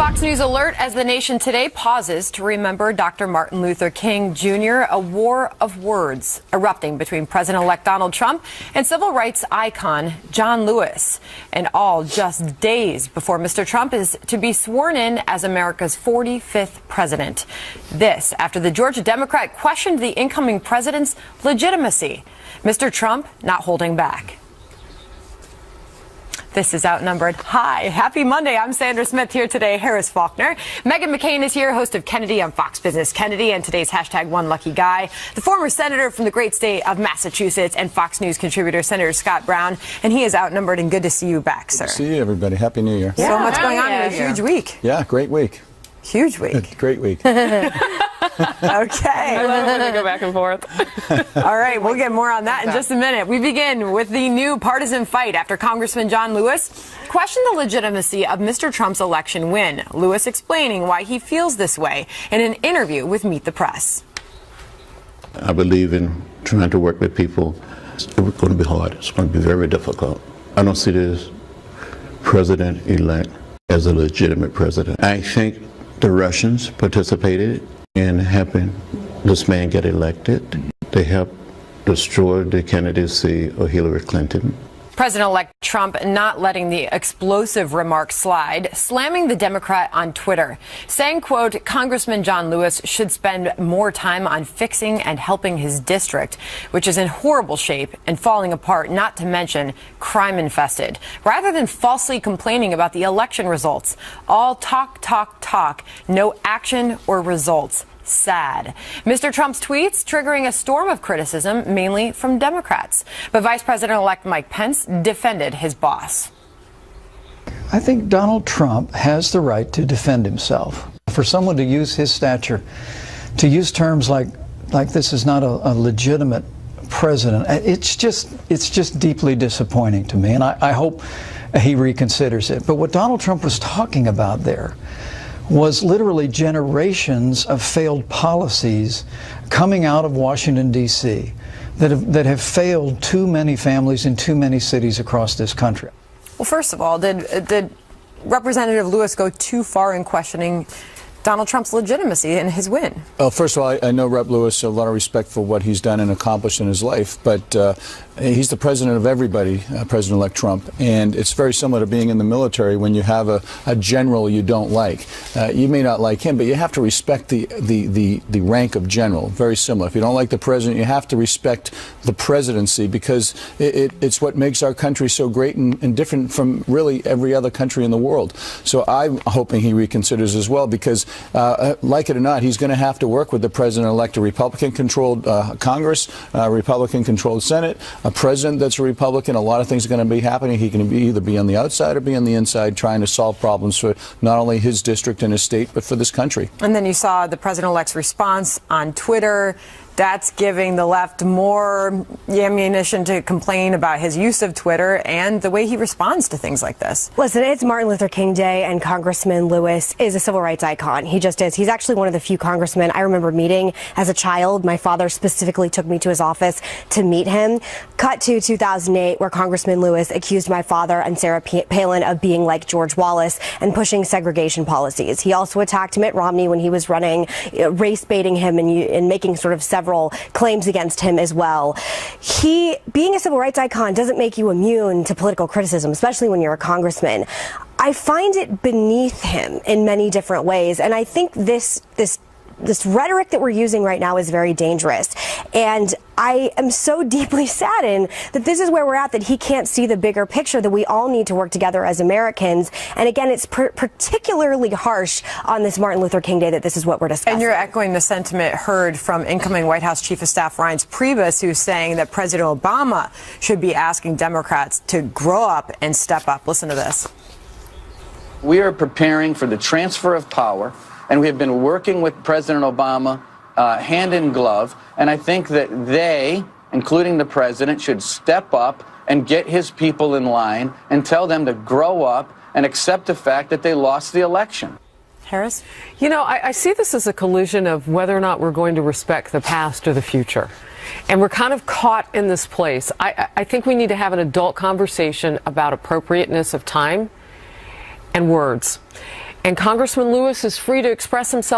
Fox News alert as the nation today pauses to remember Dr. Martin Luther King Jr., a war of words erupting between President-elect Donald Trump and civil rights icon John Lewis. And all just days before Mr. Trump is to be sworn in as America's 45th president. This after the Georgia Democrat questioned the incoming president's legitimacy. Mr. Trump not holding back. This is Outnumbered. Hi, happy Monday. I'm Sandra Smith here today. Harris Faulkner. Megyn McCain is here, host of Hannity on Fox Business Hannity, and today's hashtag One Lucky Guy. The former senator from the great state of Massachusetts and Fox News contributor, Senator Scott Brown. And he is outnumbered, and good to see you back, sir. Good to see you, everybody. Happy New Year. So much going on in a huge week. Yeah, great week. Huge week. Great week. Okay. I love when they go back and forth. All right, we'll get more on that in just a minute. We begin with the new partisan fight after Congressman John Lewis questioned the legitimacy of Mr. Trump's election win. Lewis explaining why he feels this way in an interview with Meet the Press. I believe in trying to work with people. It's going to be hard. It's going to be very difficult. I don't see this president-elect as a legitimate president. I think the Russians participated in helping this man get elected. They helped destroy the candidacy of Hillary Clinton. President-elect Trump not letting the explosive remarks slide, slamming the Democrat on Twitter, saying, quote, Congressman John Lewis should spend more time on fixing and helping his district, which is in horrible shape and falling apart, not to mention crime-infested, rather than falsely complaining about the election results. All talk, talk, talk, no action or results. Sad. Mr. Trump's tweets triggering a storm of criticism, mainly from Democrats. But Vice President-elect Mike Pence defended his boss. I think Donald Trump has the right to defend himself. For someone to use his stature, to use terms like this is not a legitimate president, it's just deeply disappointing to me, and I hope he reconsiders it. But what Donald Trump was talking about there was literally generations of failed policies coming out of Washington, D.C. that have failed too many families in too many cities across this country. Well, first of all, did Representative Lewis go too far in questioning Donald Trump's legitimacy and his win? Well, first of all, I know Rep. Lewis, a lot of respect for what he's done and accomplished in his life, but he's the president of everybody, President-elect Trump, and it's very similar to being in the military when you have a general you don't like. You may not like him, but you have to respect the rank of general. Very similar. If you don't like the president, you have to respect the presidency because it's what makes our country so great and different from really every other country in the world. So I'm hoping he reconsiders as well because, like it or not, he's going to have to work with the president-elect, a Republican-controlled Congress, a Republican-controlled Senate, a president that's a Republican. A lot of things are going to be happening. He can either be on the outside or be on the inside trying to solve problems for not only his district and his state, but for this country. And then you saw the president-elect's response on Twitter. That's giving the left more ammunition to complain about his use of Twitter and the way he responds to things like this. Listen, it's Martin Luther King Day, and Congressman Lewis is a civil rights icon. He just is. He's actually one of the few congressmen I remember meeting as a child. My father specifically took me to his office to meet him. Cut to 2008, where Congressman Lewis accused my father and Sarah Palin of being like George Wallace and pushing segregation policies. He also attacked Mitt Romney when he was running, race baiting him and making sort of several claims against him as well. He, being a civil rights icon, doesn't make you immune to political criticism, especially when you're a congressman. I find it beneath him in many different ways, and I think this rhetoric that we're using right now is very dangerous. And I am so deeply saddened that this is where we're at, that he can't see the bigger picture, that we all need to work together as Americans. And again, it's particularly harsh on this Martin Luther King Day that this is what we're discussing. And you're echoing the sentiment heard from incoming White House Chief of Staff Reince Priebus, who's saying that President Obama should be asking Democrats to grow up and step up. Listen to this. We are preparing for the transfer of power, and we have been working with President Obama hand in glove. And I think that they, including the president, should step up and get his people in line and tell them to grow up and accept the fact that they lost the election. Harris? You know, I see this as a collision of whether or not we're going to respect the past or the future. And we're kind of caught in this place. I think we need to have an adult conversation about appropriateness of time and words. And Congressman Lewis is free to express himself